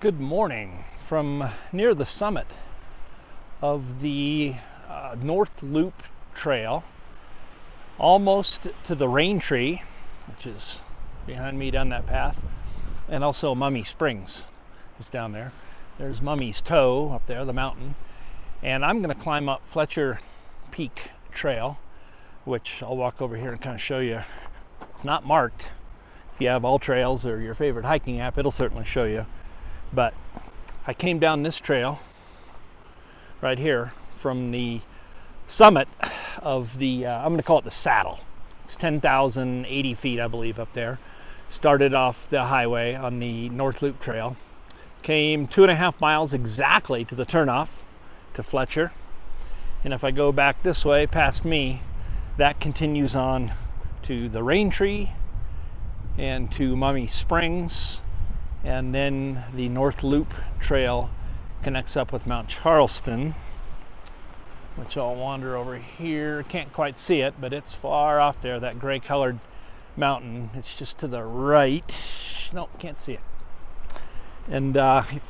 Good morning from near the summit of the North Loop Trail, almost to the Rain Tree, which is behind me down that path, and also Mummy Springs is down there. There's Mummy's Toe up there, the mountain, and I'm going to climb up Fletcher Peak Trail, which I'll walk over here and kind of show you. It's not marked. If you have All Trails or your favorite hiking app, it'll certainly show you. But I came down this trail right here from the summit of the, I'm going to call it the saddle. It's 10,080 feet, I believe, up there. Started off the highway on the North Loop Trail. Came 2.5 miles exactly to the turnoff to Fletcher. And if I go back this way past me, that continues on to the Rain Tree and to Mummy Springs. And then the North Loop Trail connects up with Mount Charleston, which I'll wander over here. Can't quite see it, but it's far off there, that gray colored mountain. It's just to the right. Nope, can't see it. And if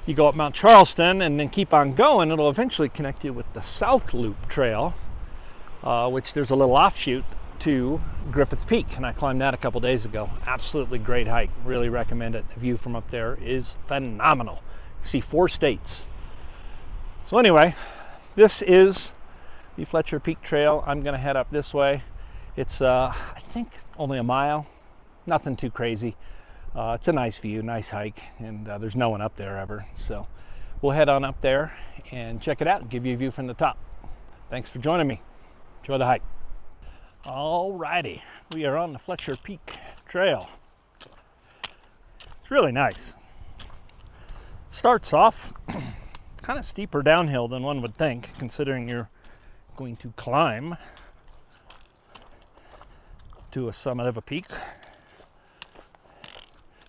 you go up Mount Charleston and then keep on going, it'll eventually connect you with the South Loop Trail, which there's a little offshoot to Griffith Peak, and I climbed that a couple days ago. Absolutely great hike. Really recommend it. The view from up there is phenomenal. You see 4 states. So anyway, this is the Fletcher Peak Trail. I'm going to head up this way. It's I think only a mile. Nothing too crazy. It's a nice view, nice hike, and there's no one up there ever. So we'll head on up there and check it out and give you a view from the top. Thanks for joining me. Enjoy the hike. Alrighty, we are on the Fletcher Peak Trail. It's really nice. Starts off kind of steeper downhill than one would think, considering you're going to climb to a summit of a peak.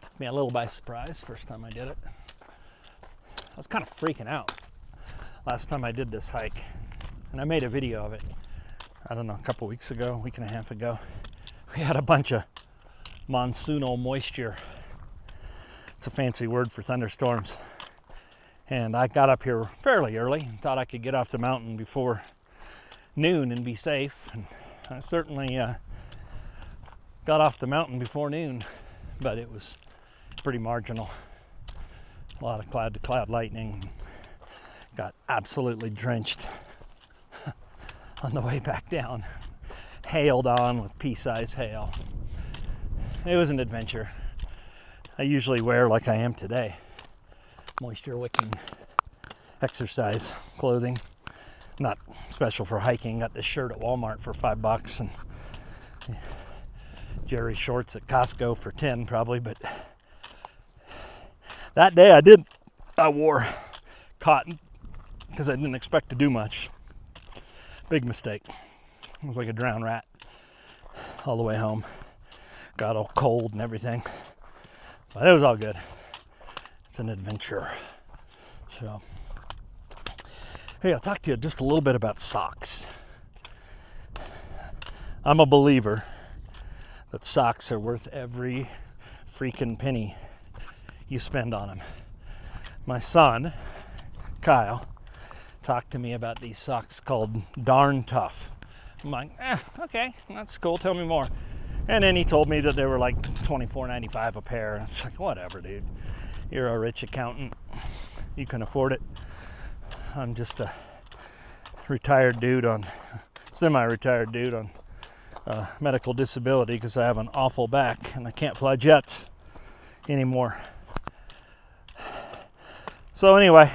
Took me a little by surprise first time I did it. I was kind of freaking out last time I did this hike, and I made a video of it. I don't know, a couple weeks ago, a week and a half ago. We had a bunch of monsoonal moisture. It's a fancy word for thunderstorms. And I got up here fairly early and thought I could get off the mountain before noon and be safe. And I certainly got off the mountain before noon, but it was pretty marginal. A lot of cloud-to-cloud lightning. Got absolutely drenched on the way back down. Hailed on with pea-sized hail. It was an adventure. I usually wear, like I am today, moisture-wicking exercise clothing. Not special for hiking. Got this shirt at Walmart for $5 and Jerry shorts at Costco for 10 probably, but that day I wore cotton because I didn't expect to do much. Big mistake. I was like a drowned rat all the way home. Got all cold and everything. But it was all good. It's an adventure. So, hey, I'll talk to you just a little bit about socks. I'm a believer that socks are worth every freaking penny you spend on them. My son, Kyle, talked to me about these socks called Darn Tough. I'm like, okay, that's cool, tell me more. And then he told me that they were like $24.95 a pair. And it's like, whatever, dude. You're a rich accountant. You can afford it. I'm just a semi-retired dude on medical disability because I have an awful back and I can't fly jets anymore. So anyway,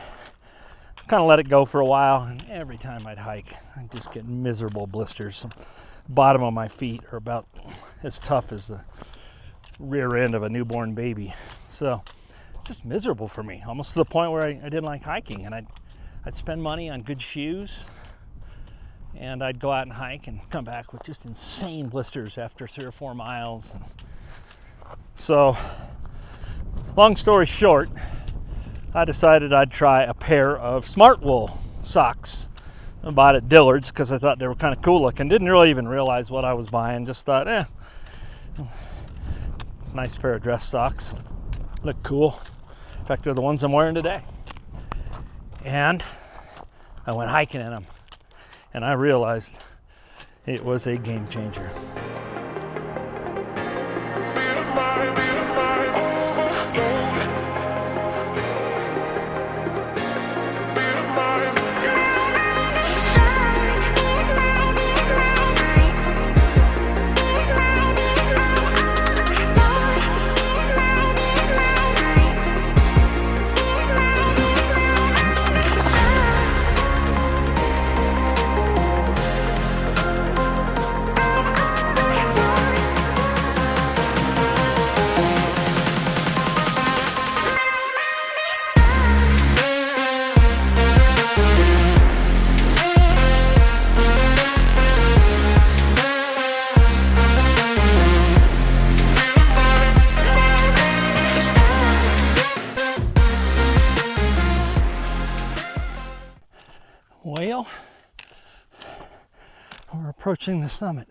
kind of let it go for a while, and every time I'd hike, I'd just get miserable blisters. The bottom of my feet are about as tough as the rear end of a newborn baby. So it's just miserable for me, almost to the point where I didn't like hiking, and I'd spend money on good shoes, and I'd go out and hike and come back with just insane blisters after 3 or 4 miles. And so, long story short, I decided I'd try a pair of smart wool socks. I bought at Dillard's because I thought they were kind of cool looking. Didn't really even realize what I was buying. Just thought, it's a nice pair of dress socks. Look cool. In fact, they're the ones I'm wearing today. And I went hiking in them, and I realized it was a game changer. Well, we're approaching the summit.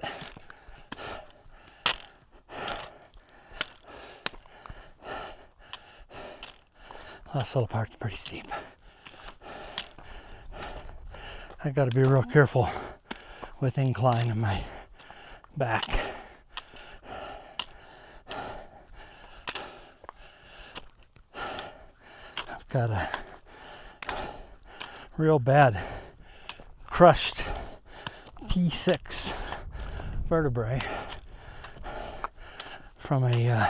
Last little part's pretty steep. I got to be real careful with incline in my back. I've got a real bad crushed T6 vertebrae from a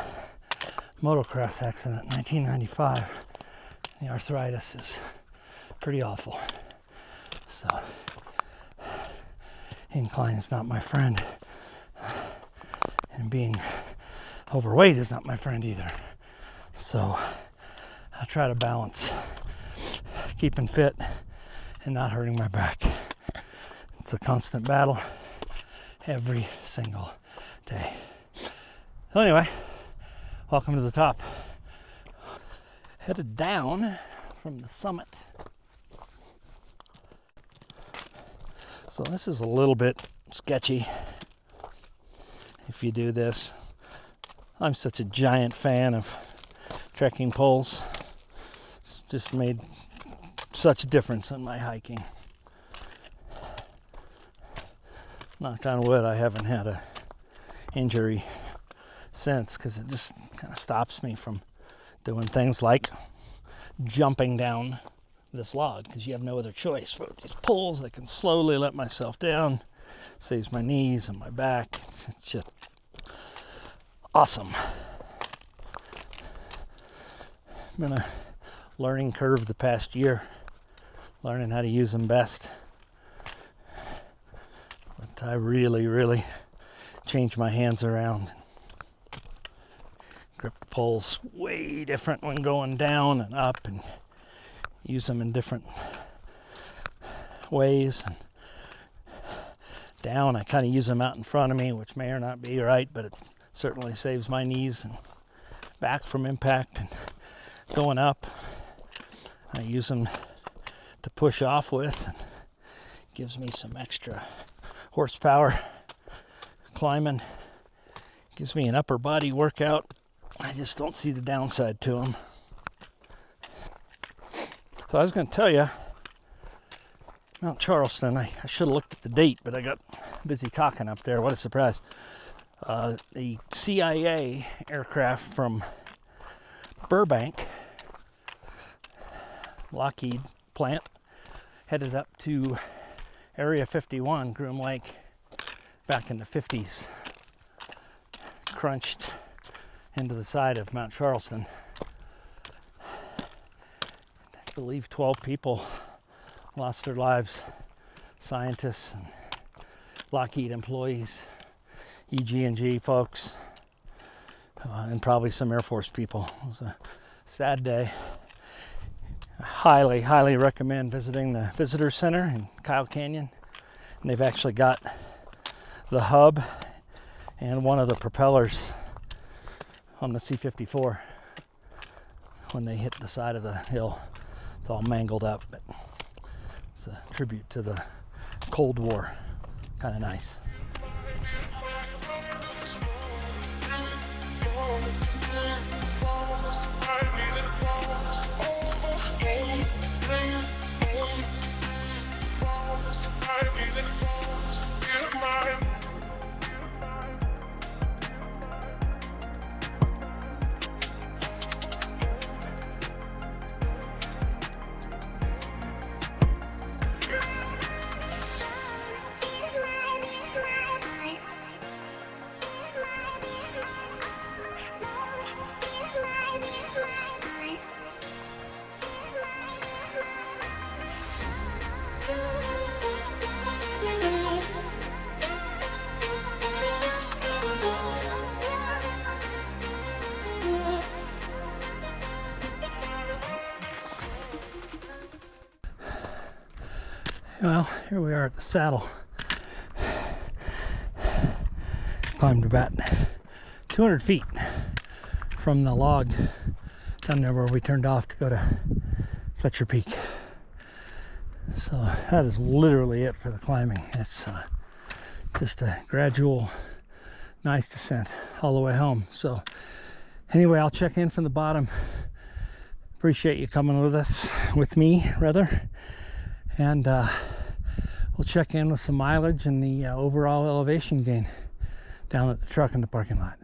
motocross accident in 1995. The arthritis is pretty awful. So, incline is not my friend. And being overweight is not my friend either. So, I try to balance keeping fit and not hurting my back. It's a constant battle every single day. So anyway, welcome to the top. Headed down from the summit. So this is a little bit sketchy if you do this. I'm such a giant fan of trekking poles. It's just made such a difference in my hiking. Knock on wood, I haven't had a injury since, because it just kind of stops me from doing things like jumping down this log, because you have no other choice. But with these poles, I can slowly let myself down, saves my knees and my back. It's just awesome. Been a learning curve the past year, learning how to use them best. But I really change my hands around. Grip the poles way different when going down and up, and use them in different ways. And down, I kind of use them out in front of me, which may or not be right, but it certainly saves my knees and back from impact. And going up, I use them to push off with, and gives me some extra horsepower. Climbing gives me an upper body workout. I just don't see the downside to them. So I was going to tell you, Mount Charleston, I should have looked at the date, but I got busy talking up there. What a surprise. The CIA aircraft from Burbank, Lockheed plant, headed up to Area 51, Groom Lake, back in the 50s. Crunched into the side of Mount Charleston. I believe 12 people lost their lives. Scientists and Lockheed employees, EG&G folks, and probably some Air Force people. It was a sad day. I highly recommend visiting the Visitor Center in Kyle Canyon. And they've actually got the hub and one of the propellers on the C-54. When they hit the side of the hill, it's all mangled up, but it's a tribute to the Cold War. Kind of nice. Well, here we are at the saddle. Climbed about 200 feet from the log down there where we turned off to go to Fletcher Peak. So that is literally it for the climbing. It's just a gradual, nice descent all the way home. So anyway, I'll check in from the bottom. Appreciate you coming with me, and we'll check in with some mileage and the overall elevation gain down at the truck in the parking lot.